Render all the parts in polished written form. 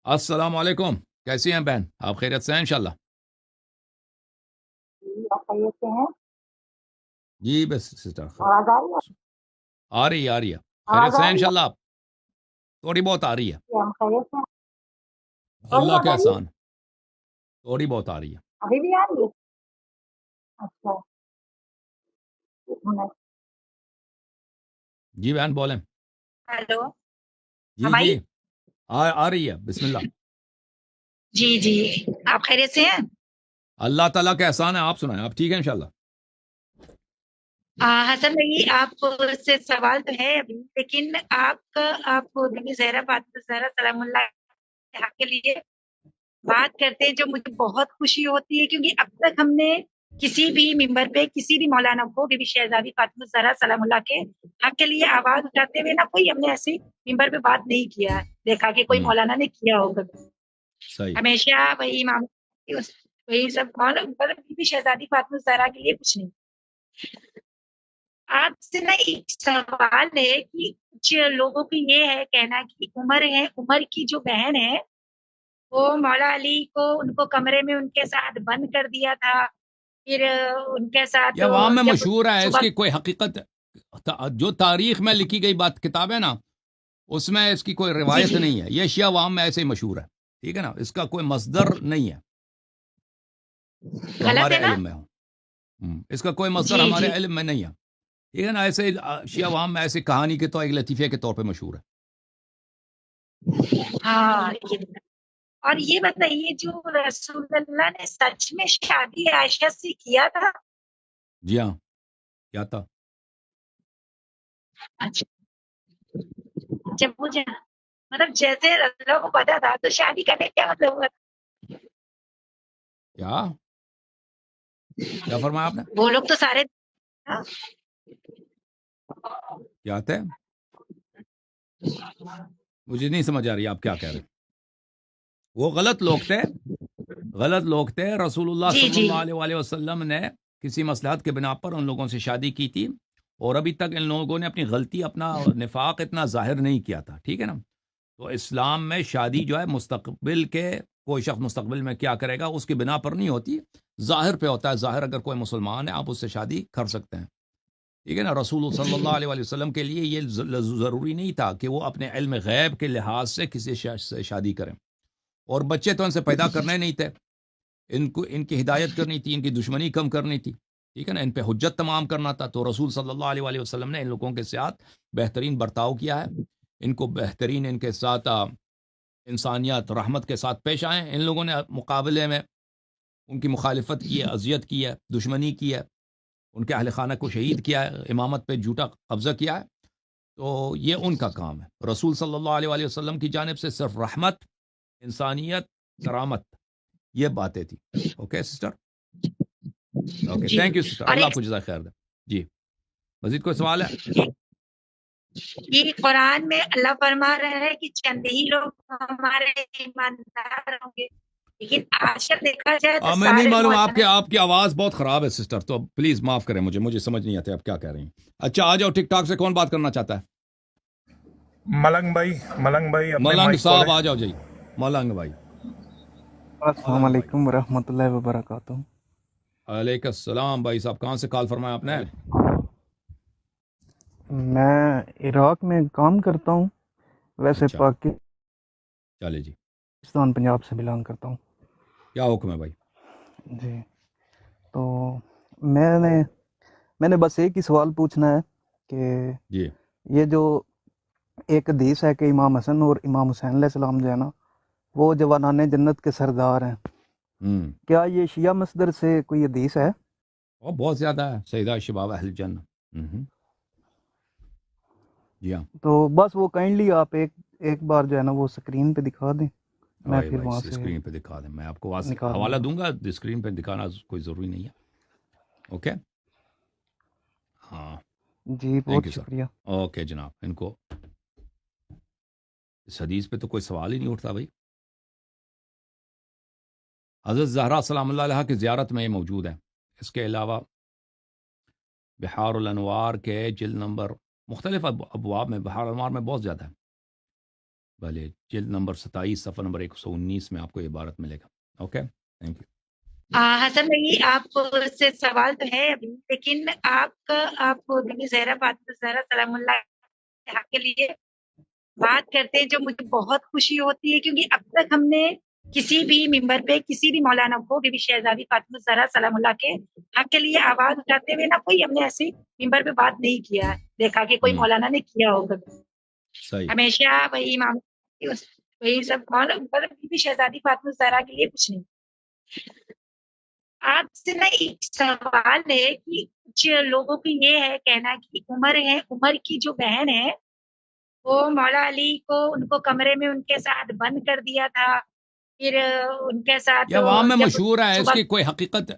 السلام علیکم، کیسی ہیں بہن؟ آپ خیریت سے ہیں انشاءاللہ؟ آپ خیریت سے ہیں؟ جی بس سسٹر آواز آ رہی ہے؟ آ رہی ہے خیریت آواز سے آ ہیں رہی ہے؟ انشاءاللہ؟ آپ تھوڑی بہت آ رہی ہے، کہ ہم خیریت سے ہیں؟ تھوڑی اللہ بہت کے آ رہی ہے؟ احسان، تھوڑی بہت آ رہی ہے۔ ابھی بھی آ رہی ہے؟ اچھا، ایک منٹ۔ جی بہن بولیں۔ ہیلو، جی اب آئی؟ جی آ رہی ہے، بسم اللہ۔ جی جی، آپ خیریت سے ہیں؟ اللہ تعالیٰ کا احسان ہے، آپ سنائیں، آپ ٹھیک ہیں انشاءاللہ؟ حسن بھائی، آپ سے سوال تو ہے ابھی، لیکن آپ نبی زہرا فاطمہ زہرا سلام اللہ کے حق کے لیے بات کرتے ہیں جو مجھے بہت خوشی ہوتی ہے، کیونکہ اب تک ہم نے کسی بھی ممبر پہ کسی بھی مولانا کو بی بی شہزادی فاطمہ زہرا سلام اللہ کے حق کے لیے آواز اٹھاتے ہوئے نہ کوئی ہم نے ایسی ممبر پہ بات نہیں کیا ہے، دیکھا کہ کوئی ہوں، مولانا نے کیا ہوگا۔ صحیح۔ ہمیشہ وہی امام وہی سب مطلب بی بی شہزادی فاطمہ زہرا کے لیے کچھ نہیں۔ آپ سے نا ایک سوال ہے کہ کچھ لوگوں کی یہ ہے کہنا کہ عمر کی جو بہن ہے وہ مولا علی کو ان کو کمرے میں ان کے ساتھ بند کر دیا تھا، پھر ان کے ساتھ یہ عوام میں جب مشہور ہے، اس صبح کی کوئی حقیقت جو تاریخ میں لکھی گئی بات کتاب ہے نا، اس میں اس کی کوئی جی روایت جی نہیں ہے، یہ شیعہ عوام میں ایسے ہی مشہور ہے، ٹھیک ہے نا، اس کا کوئی مصدر نہیں ہے جو غلط ہمارے ہے نا؟ علم میں ہو۔ اس کا کوئی مصدر جی ہمارے جی علم میں نہیں ہے، ٹھیک ہے نا، ایسے شیعہ عوام میں ایسی کہانی کے تو ایک لطیفے کے طور پہ مشہور ہے۔ ہاں اور یہ بتائیے، جو رسول اللہ نے سچ میں شادی عائشہ سے کیا تھا؟ جی ہاں، کیا تھا؟ اچھا، جب مجھے مطلب جیسے اللہ کو پتا تھا تو شادی کرنے کا کیا مطلب ہوا؟ کیا کیا فرمایا آپ نے؟ وہ لوگ تو سارے کیا تھے؟ مجھے نہیں سمجھ آ رہی آپ کیا کہہ رہے ہیں۔ وہ غلط لوگ تھے، غلط لوگ تھے۔ رسول اللہ جی صلی جی اللہ علیہ وآلہ وسلم نے کسی مصلحت کے بنا پر ان لوگوں سے شادی کی تھی، اور ابھی تک ان لوگوں نے اپنی غلطی، اپنا نفاق اتنا ظاہر نہیں کیا تھا، ٹھیک ہے نا۔ تو اسلام میں شادی جو ہے مستقبل کے، کوئی شخص مستقبل میں کیا کرے گا اس کی بنا پر نہیں ہوتی، ظاہر پہ ہوتا ہے۔ ظاہر اگر کوئی مسلمان ہے آپ اس سے شادی کر سکتے ہیں، ٹھیک ہے نا۔ رسول صلی اللہ علیہ وآلہ وسلم کے لیے یہ ضروری نہیں تھا کہ وہ اپنے علم غیب کے لحاظ سے کسی سے شادی کریں، اور بچے تو ان سے پیدا کرنے نہیں تھے، ان کی ہدایت کرنی تھی، ان کی دشمنی کم کرنی تھی، ٹھیک ہے نا، ان پہ حجت تمام کرنا تھا۔ تو رسول صلی اللہ علیہ وآلہ وسلم نے ان لوگوں کے ساتھ بہترین برتاؤ کیا ہے، ان کو بہترین، ان کے ساتھ انسانیت رحمت کے ساتھ پیش آئے۔ ان لوگوں نے مقابلے میں ان کی مخالفت کی ہے، اذیت کی ہے، دشمنی کی ہے، ان کے اہل خانہ کو شہید کیا ہے، امامت پہ جھوٹا قبضہ کیا ہے، تو یہ ان کا کام ہے۔ رسول صلی اللہ علیہ وآلہ وسلم کی جانب سے صرف رحمت، انسانیت، کرامت، یہ باتیں تھی۔ اوکے سسٹر، اوکے، جی تھینک یو سسٹر، اور اللہ ایک آپ کو جزائے خیر دے۔ جی، مزید کوئی سوال ہے؟ یہ قرآن میں اللہ فرما رہا ہے کہ چند ہی لوگ ہمارے ایماندار ہوں گے، لیکن آج کل دیکھا جائے تو میں نہیں سارے معلوم، مولانا آپ کی آواز بہت خراب ہے سسٹر، تو پلیز معاف کریں مجھے سمجھ نہیں آتے آپ کیا کہہ رہی ہیں۔ اچھا آ جاؤ، ٹک ٹاک سے کون بات کرنا چاہتا ہے؟ ملنگ بھائی اپنے ملنگ مائک کھولے۔ صاحب آ جاؤ جی، ملنگ بھائی۔ السلام علیکم ورحمۃ اللہ وبرکاتہ۔ علیکم السلام بھائی صاحب، کہاں سے کال فرمایا آپ نے؟ میں عراق میں کام کرتا ہوں، ویسے اچھا، چلے جی، پاکستان پنجاب سے بلانگ کرتا ہوں۔ کیا حکم ہے بھائی؟ جی، تو میں نے بس ایک ہی سوال پوچھنا ہے کہ جی، یہ جو ایک حدیث ہے کہ امام حسن اور امام حسین علیہ السلام جو ہے نا وہ جوانان جنت کے سردار ہیں، کیا یہ شیعہ مصدر سے کوئی حدیث ہے؟ اور بہت زیادہ ہے، سیدہ شباب اہل جنہ۔ جی ہاں، تو بس وہ کائنڈلی آپ ایک بار جو ہے نا وہ اسکرین پہ دکھا دیں، میں بھائی پھر وہاں سے اسکرین پہ دکھا دیں، میں آپ کو نکال حوالہ لوں گا۔ دوں گا، اسکرین پہ دکھانا کوئی ضروری نہیں ہے۔ اوکے، ہاں، جی تھینک بہت یو سر۔ شکریہ۔ اوکے جناب، ان کو اس حدیث پہ تو کوئی سوال ہی نہیں اٹھتا بھائی۔ حضرت زہرا سلام اللہ علیہ کی زیارت میں یہ موجود ہے۔ اس کے علاوہ بحار الانوار کے جلد نمبر مختلف ابواب میں، بحار الانوار میں بہت زیادہ ہے، بھلے جلد نمبر 27 صفحہ نمبر 119 میں آپ کو یہ عبارت ملے گا. Okay thank you. حسن بھائی آپ سے سوال تو ہے ابھی، لیکن آپ بی زہرا فاطمہ زہرا سلام اللہ کے حق کے لیے بات کرتے ہیں جو مجھے بہت خوشی ہوتی ہے، کیونکہ اب تک ہم نے کسی بھی ممبر پہ کسی بھی مولانا کو بی بی شہزادی فاطمہ زہرا سلام اللہ کے حق کے لیے آواز اٹھاتے ہوئے نہ کوئی ہم نے ایسی ممبر پہ بات نہیں کیا ہے، دیکھا کہ کوئی مولانا نے کیا ہوگا. صحیح. ہمیشہ وہی امام وہی سب، اور بی بی شہزادی فاطمہ زہرا کے لیے کچھ نہیں. آپ سے نا ایک سوال ہے کہ کچھ لوگوں کی یہ ہے کہنا کہ عمر کی جو بہن ہے وہ مولا علی کو ان کو کمرے میں ان کے ساتھ بند کر دیا تھا، پھر ان کے ساتھ یہ عوام میں جب مشہور ہے، اس صبح کی کوئی حقیقت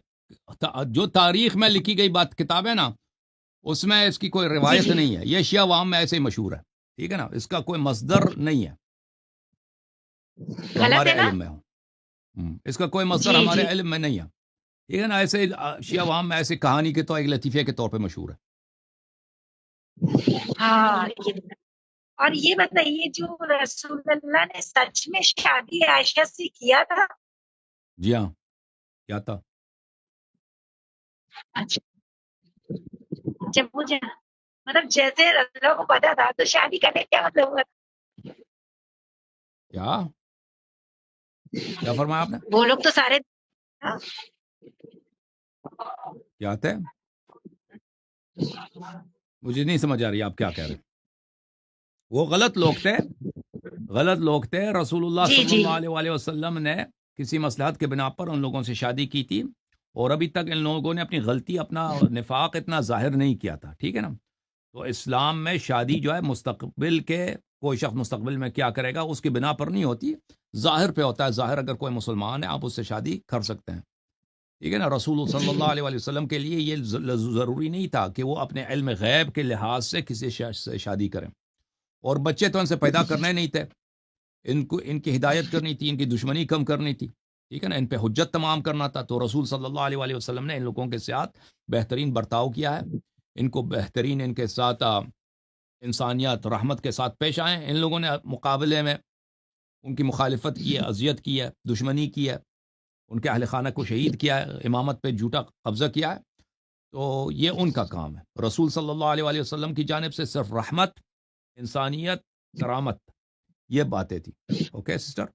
جو تاریخ میں لکھی گئی بات کتاب ہے نا، اس میں اس کی کوئی روایت جی نہیں ہے. یہ شیعہ عوام میں ایسے ہی مشہور ہے، ٹھیک ہے نا. اس کا کوئی مصدر نہیں ہے جو غلط ہمارے ہے نا. علم میں ہو. اس کا کوئی مصدر جی ہمارے جی علم میں نہیں ہے، ٹھیک ہے نا. ایسے شیعہ عوام میں ایسے کہانی کے طور ایک لطیفے کے طور پہ مشہور ہے. ہاں اور یہ بتائیے جو رسول اللہ نے سچ میں شادی عائشہ سے کیا تھا؟ جی ہاں، کیا تھا. اچھا، جب مجھے مطلب جیسے اللہ کو پتا تھا تو شادی کرنے کیا مطلب ہوا؟ کیا فرمایا آپ نے؟ وہ لوگ تو سارے کیا تھے؟ مجھے نہیں سمجھ آ رہی آپ کیا کہہ رہے ہیں. وہ غلط لوگ تھے. رسول اللہ جی صلی جی اللہ علیہ وآلہ وسلم نے کسی مصلحت کے بنا پر ان لوگوں سے شادی کی تھی، اور ابھی تک ان لوگوں نے اپنی غلطی، اپنا نفاق اتنا ظاہر نہیں کیا تھا، ٹھیک ہے نا. تو اسلام میں شادی جو ہے مستقبل کے، کوئی شخص مستقبل میں کیا کرے گا اس کی بنا پر نہیں ہوتی، ظاہر پہ ہوتا ہے. ظاہر اگر کوئی مسلمان ہے آپ اس سے شادی کر سکتے ہیں، ٹھیک ہے نا. رسول صلی اللہ علیہ وآلہ وسلم کے لیے یہ ضروری نہیں تھا کہ وہ اپنے علم غیب کے لحاظ سے کسی سے شادی کریں، اور بچے تو ان سے پیدا کرنے نہیں تھے. ان کی ہدایت کرنی تھی، ان کی دشمنی کم کرنی تھی، ٹھیک ہے نا. ان پہ حجت تمام کرنا تھا. تو رسول صلی اللہ علیہ وآلہ وسلم نے ان لوگوں کے ساتھ بہترین برتاؤ کیا ہے. ان کو بہترین، ان کے ساتھ انسانیت رحمت کے ساتھ پیش آئے. ان لوگوں نے مقابلے میں ان کی مخالفت کی ہے، اذیت کی ہے، دشمنی کی ہے، ان کے اہل خانہ کو شہید کیا ہے، امامت پہ جھوٹا قبضہ کیا ہے. تو یہ ان کا کام ہے. رسول صلی اللہ علیہ وآلہ وسلم کی جانب سے صرف رحمت، انسانیت، کرامت، یہ باتیں تھی. اوکے سسٹر،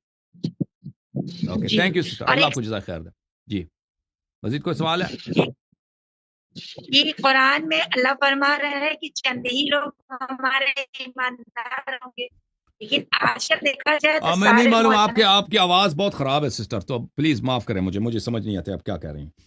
اوکے جی. Thank you sister. اور اللہ ایک آپ کو جزائے خیر دے. جی مزید کوئی سوال ہے؟ یہ قرآن میں اللہ فرما رہا ہے کہ چند ہی لوگ ہمارے ایماندار ہوں گے، لیکن آج کل دیکھا جائے تو میں نہیں سارے معلوم، مولانا آپ کی آواز بہت خراب ہے سسٹر، تو پلیز معاف کریں مجھے سمجھ نہیں آتے آپ کیا کہہ رہی ہیں.